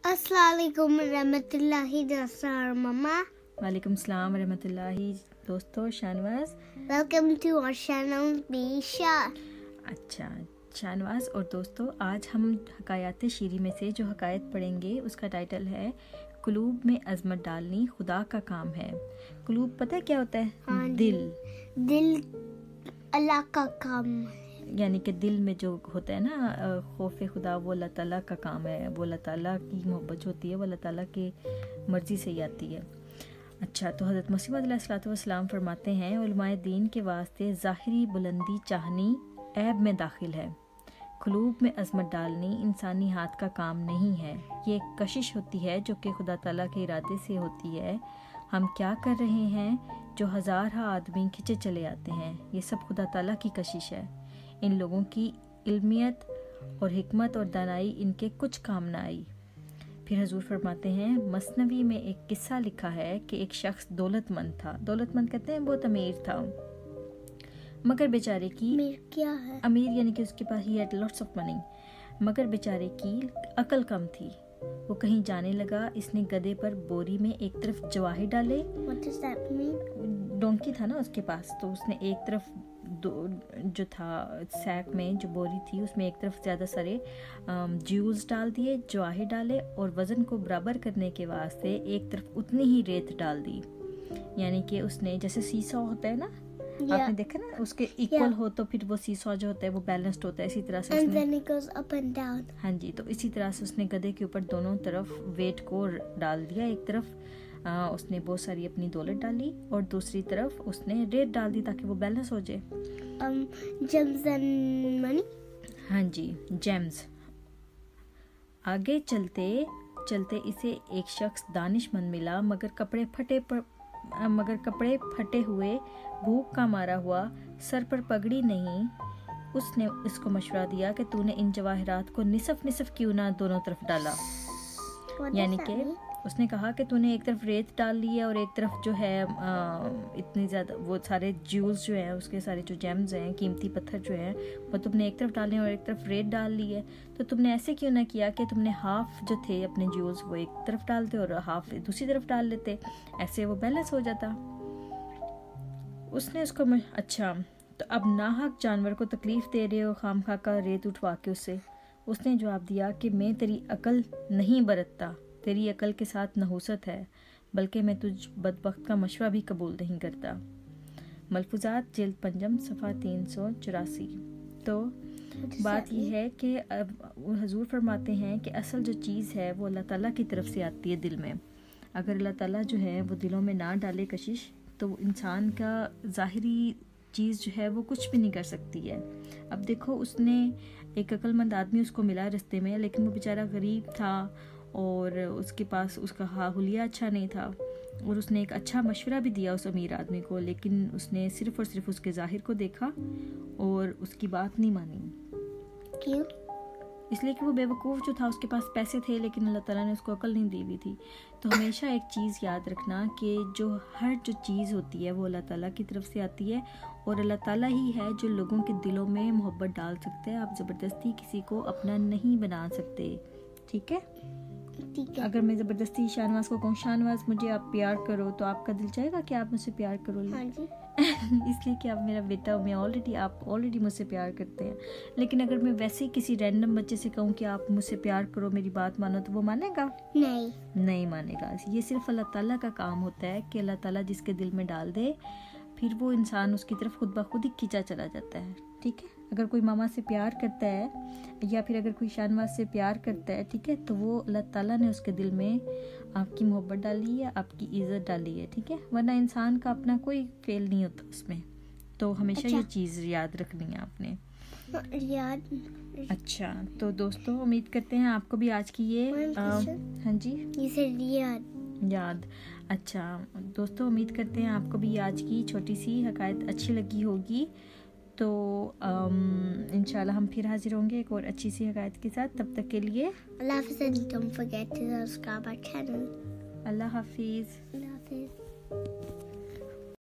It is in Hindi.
अस्सलामुअलैकुम रहमतुल्लाहि मम्मा। वालेकुम सलाम रहमतुल्लाहि। दोस्तों Shahnawaz, welcome to our channel Bisha. अच्छा शाहनवाज और दोस्तों, आज हम हकायात शीरी में से जो हकायत पढ़ेंगे उसका टाइटल है कुलूब में अजमत डालनी खुदा का काम है। कुलूब पता है क्या होता है? हाँ, दिल अल्लाह का काम है। यानी कि दिल में जो होता है ना खौफ खुदा, वो अल्लाह ताला का काम है। वो अल्लाह ताला की मोहब्बत जो होती है वो अल्लाह ताला की मर्ज़ी से ही आती है। अच्छा, तो हज़रत मसीह अलैहिस्सलाम फरमाते हैं, उलमाए दीन के वास्ते ज़ाहिरी बुलंदी चाहनी ऐब में दाखिल है। कुलूब में अजमत डालनी इंसानी हाथ का काम नहीं है। ये एक कशिश होती है जो कि खुदा ताला के इरादे से होती है। हम क्या कर रहे हैं जो हज़ार आदमी खिंचे चले आते हैं, ये सब खुदा ताला की कशिश है। इन लोगों की इल्मियत और हिकमत और दानाई इनके कुछ काम न आई। फिर हजूर फरमाते हैं, मसनवी में एक किस्सा लिखा है कि एक शख्स दौलतमंद था। दौलतमंद कहते हैं बहुत अमीर था, मगर बेचारे की क्या है? अमीर यानी कि उसके पास ही हैड लॉट्स ऑफ मनी, मगर बेचारे की अकल कम थी। वो कहीं जाने लगा, इसने गधे पर बोरी में एक तरफ जवाहिर डाले। What does that mean? Donkey था ना उसके पास, तो उसने एक तरफ जो था सैक में जो बोरी थी उसमें एक तरफ ज़्यादा सारे ज्यूल्स डाल दिए, जवाहिर डाले, और वज़न को बराबर करने के वास्ते एक तरफ उतनी ही रेत डाल दी। यानी कि उसने जैसे सीसॉ होता है ना, आपने देखा ना, उसके इक्वल हो तो फिर वो सीसॉ जो होता है वो बैलेंस्ड होता है। इसी तरह से And then it goes up and down. हाँ जी, तो इसी तरह से उसने गधे के ऊपर दोनों तरफ वेट को डाल दिया। एक तरफ उसने बहुत सारी अपनी दौलत डाली और दूसरी तरफ उसने रेत डाल दी ताकि वो बैलेंस हो जाए। Gems and money? हाँ जी, जेम्स। आगे चलते चलते इसे एक शख्स दानिशमंद मिला, मगर कपड़े फटे हुए, भूख का मारा हुआ, सर पर पगड़ी नहीं। उसने इसको मशवरा दिया कि तूने इन जवाहरात को निसफ क्यों ना दोनों तरफ डाला। यानी कि उसने कहा कि तूने एक तरफ रेत डाल ली है और एक तरफ जो है इतनी ज़्यादा वो सारे ज्यूल्स जो हैं, उसके सारे जो जेम्स हैं, कीमती पत्थर जो हैं, वो तुमने एक तरफ डाले और एक तरफ रेत डाल ली है। तो तुमने ऐसे क्यों ना किया कि तुमने हाफ जो थे अपने ज्यूल्स वो एक तरफ डालते और हाफ दूसरी तरफ डाल लेते, ऐसे वो बैलेंस हो जाता। उसने उसको अच्छा, तो अब नाहक जानवर को तकलीफ दे रहे हो खामखा का रेत उठवा के उससे। उसने जवाब दिया कि मैं तेरी अकल नहीं बरतता, तेरी अकल के साथ नहुसत है, बल्कि मैं तुझ बदबख्त का मशवरा भी कबूल नहीं करता। मलफूजात जिल्द पंजम सफ़ा 384। तो बात यह है कि हजूर फरमाते हैं कि असल जो चीज़ है वो अल्लाह ताला की तरफ से आती है दिल में। अगर अल्लाह ताला जो है वो दिलों में ना डाले कशिश, तो इंसान का ज़ाहिरी चीज़ जो है वो कुछ भी नहीं कर सकती है। अब देखो, उसने एक अक्लमंद आदमी उसको मिला रास्ते में, लेकिन वो बेचारा गरीब था और उसके पास उसका हुलिया अच्छा नहीं था, और उसने एक अच्छा मशवरा भी दिया उस अमीर आदमी को, लेकिन उसने सिर्फ और सिर्फ उसके ज़ाहिर को देखा और उसकी बात नहीं मानी। क्यों? इसलिए कि वो बेवकूफ़ जो था, उसके पास पैसे थे लेकिन अल्लाह ताला ने उसको अकल नहीं दी हुई थी। तो हमेशा एक चीज़ याद रखना कि हर जो चीज़ होती है वो अल्लाह ताला की तरफ से आती है, और अल्लाह ताला ही है जो लोगों के दिलों में मोहब्बत डाल सकते हैं। आप ज़बरदस्ती किसी को अपना नहीं बना सकते, ठीक है? ठीक है। अगर मैं ज़बरदस्ती शाहनवाज को कहूँ, शाहनवाज मुझे आप प्यार करो, तो आपका दिल चाहेगा कि आप मुझसे प्यार करो? हाँ जी। इसलिए कि आप मेरा बेटा हो, आप ऑलरेडी मुझसे प्यार करते हैं। लेकिन अगर मैं वैसे ही किसी रैंडम बच्चे से कहूँ कि आप मुझसे प्यार करो, मेरी बात मानो, तो वो मानेगा? नहीं मानेगा। ये सिर्फ अल्लाह ताला का काम होता है कि अल्लाह ताला जिसके दिल में डाल दे, फिर वो इंसान उसकी तरफ खुद ब खुद ही खींचा चला जाता है, ठीक है? अगर कोई मामा से प्यार करता है या फिर अगर कोई शाहनवाज से प्यार करता है, ठीक है, तो वो अल्लाह ताला ने उसके दिल में आपकी मोहब्बत डाली है, आपकी इज्जत डाली है, ठीक है? वरना इंसान का अपना कोई फेल नहीं होता उसमें। तो हमेशा ये चीज़ याद रखनी है आपने। अच्छा, तो दोस्तों उम्मीद करते हैं आपको भी आज की ये हाँ जी याद। अच्छा दोस्तों, उम्मीद करते हैं आपको भी आज की छोटी सी हकायत अच्छी लगी होगी। तो इंशाल्लाह हम फिर हाजिर होंगे एक और अच्छी सी हकायत के साथ। तब तक के लिए अल्लाह हाफ़िज़ and don't forget to subscribe our channel. अल्लाह हाफिज़।